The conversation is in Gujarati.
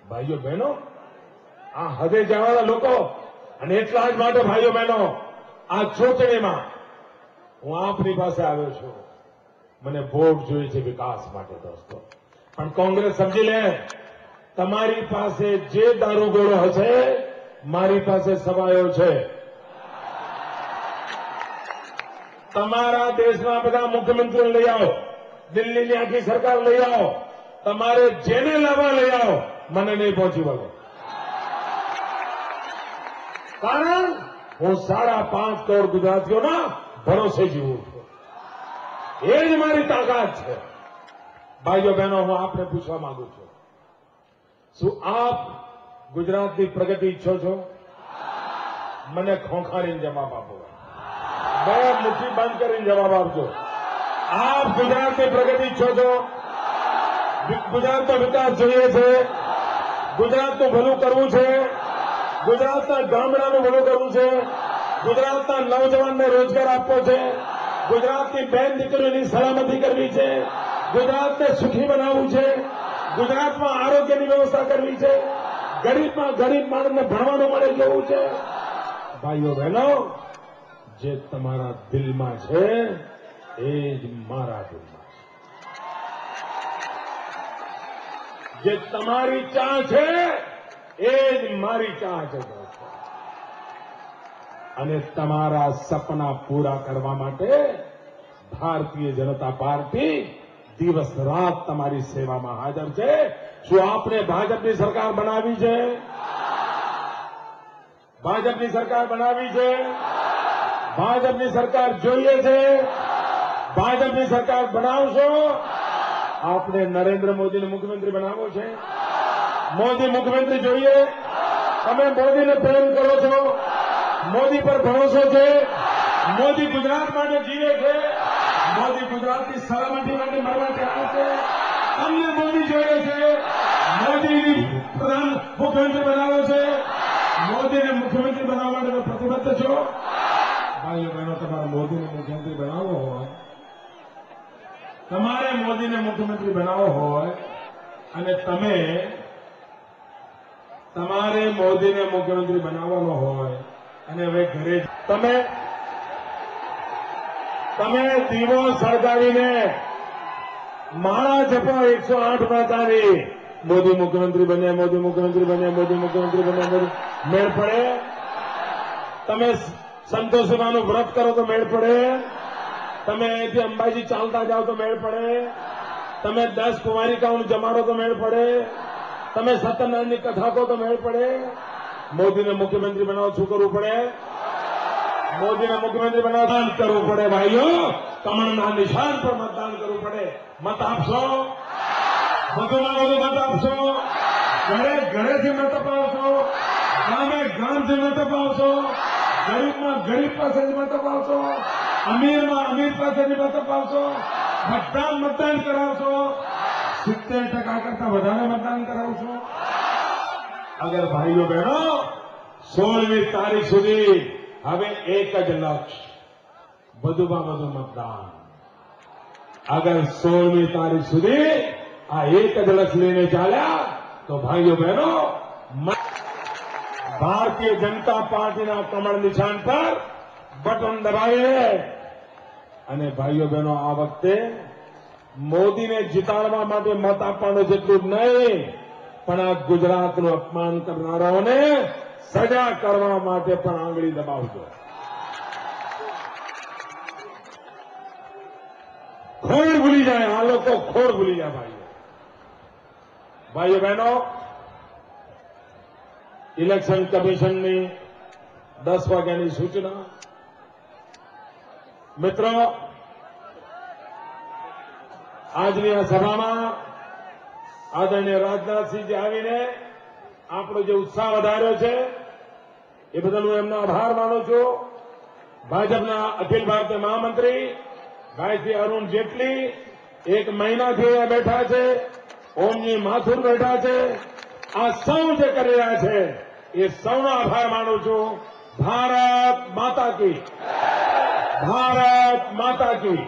ભાઈઓ બહેનો, આ હદે જવાના લોકો, અને એટલા જ માટે ભાઈઓ બહેનો, આ ચૂંટણીમાં હું આપની પાસે આવ્યો છું. મને વોટ જોઈએ છે વિકાસ માટે દોસ્તો. પણ કોંગ્રેસ સમજી લે, તમારી પાસે જે દારૂગોળો હશે, મારી પાસે સવાયો છે. તમારા દેશના બધા મુખ્યમંત્રીઓ લઈ આવો, દિલ્હીની આખી સરકાર લઈ આવો, તમારે જેને લાવવા લઈ આવો, મને નહીં પહોંચી વળો. કારણ હું 5.5 કરોડ ગુજરાતીઓના ભરોસે જીવું છું. એ જ મારી તાકાત છે. ભાઈઓ બહેનો, હું આપને પૂછવા માંગુ છું, શું આપ ગુજરાતની પ્રગતિ ઈચ્છો છો? મને ખોખારીને જવાબ આપો. બે મુઠ્ઠી બંધ કરીને જવાબ આપજો. આપ ગુજરાતની પ્રગતિ ઈચ્છો છો? ગુજરાતનો વિકાસ જોઈએ છે? ગુજરાતનું ભલું કરવું છે? ગુજરાતના ગામડાનું ભલું કરવું છે? ગુજરાતના નવજવાનને રોજગાર આપવો છે? ગુજરાતની બેન દીકરીઓની સલામતી કરવી છે? ગુજરાતને સુખી બનાવવું છે? ગુજરાતમાં આરોગ્યની વ્યવસ્થા કરવી છે? ગરીબમાં ગરીબ માણસને ભણવાનું મળે જેવું છે? ભાઈઓ બહેનો, જે તમારા દિલમાં છે એ જ મારા દિલમાં છે. જે તમારી ચાહ છે એ જ મારી ચાહ છે દોસ્તો. અને તમારા સપના પૂરા કરવા માટે ભારતીય જનતા પાર્ટી દિવસ રાત તમારી સેવામાં હાજર છે. શું આપને ભાજપની સરકાર બનાવી છે? ભાજપની સરકાર બનાવી છે? ભાજપની સરકાર જોઈએ છે? ભાજપની સરકાર બનાવશો? આપને નરેન્દ્ર મોદીને મુખ્યમંત્રી બનાવવો છે? મોદી મુખ્યમંત્રી જોઈએ? તમે મોદીને પ્રેમ કરો છો? મોદી પર ભરોસો છે? મોદી ગુજરાત માટે જીવે છે? મોદી ગુજરાતની સલામતી માટે મરવા તૈયાર છે? તમને મોદી જોઈએ છે? મોદીની પ્રધાન મુખ્યમંત્રી બનાવો છે? મોદીને મુખ્યમંત્રી બનાવવા માટે પ્રતિબદ્ધ છો? ભાઈઓ બહેનો, તમારે મોદીને મુખ્યમંત્રી બનાવવો હોય, તમારે મોદીને મુખ્યમંત્રી બનાવવો હોય અને તમારે મોદીને મુખ્યમંત્રી બનાવવાનો હોય અને હવે ઘરે તમે દીવો સળગાવીને માળા જપો 108 પ્રકારની, મોદી મુખ્યમંત્રી બને, મોદી મુખ્યમંત્રી બને, મોદી મુખ્યમંત્રી બને, મેળ પડે? તમે સંતોષીમાનું વ્રત કરો તો મેળ પડે? તમે અહીંથી અંબાજી ચાલતા જાઓ તો મેળ પડે? તમે 10 કુમારિકાઓનું જમાડો તો મેળ પડે? તમે સત્યનારાયણની કથા કહો તો મેળ પડે? મોદીને મુખ્યમંત્રી બનાવો શું કરવું પડે? મોદીને મુખ્યમંત્રી બનાવવા મતદાન કરવું પડે. ભાઈઓ, કમળના નિશાન પર મતદાન કરવું પડે. મત આપશો? વધુમાં વધુ મત આપશો? ઘરેથી મત અપાવશો? ગામથી મત અપાવશો? ગરીબમાં ગરીબ પાસેથી મત અપાવશો? અમીરમાં અમીર પાસેથી મત અપાવશો? બધા મતદાન કરાવશો? 70% કરતા વધારે મતદાન કરાવશો? અગર ભાઈઓ બહેનો, 16મી તારીખ સુધી હવે એક જ લક્ષ્ય, વધુમાં વધુ મતદાન. અગર 16મી તારીખ સુધી આ એક જ લક્ષ્ય લઈને ચાલ્યા તો ભાઈઓ બહેનો, ભારતીય જનતા પાર્ટીના કમળ નિશાન પર બટન દબાવીને, અને ભાઈઓ બહેનો, આ વખતે મોદીને જીતાડવા માટે મત આપવાનું જેટલું જ નહીં, પણ આ ગુજરાતનું અપમાન કરનારાઓને સજા કરવા માટે પણ આંગળી દબાવજો. ખોડ ભૂલી જાય આ લોકો, ખોડ ભૂલી જાય. ભાઈઓ બહેનો, ઇલેક્શન કમિશનની 10 વાગ્યાની સૂચના. મિત્રો, આજની આ સભામાં આદરણીય રાજનાથસિંહજી આવીને આપણો જે ઉત્સાહ વધાર્યો છે એ બદલ હું એમનો આભાર માનું છું. ભાજપના અખિલ ભારતીય મહામંત્રી ભાઈ શ્રી અરુણ જેટલી 1 મહિનાથી અહીંયા બેઠા છે, ઓમજી માથુર બેઠા છે. આ સૌ જે કરી રહ્યા છે એ સૌનો આભાર માનું છું. ભારત માતા કી, ભારત માતા કી.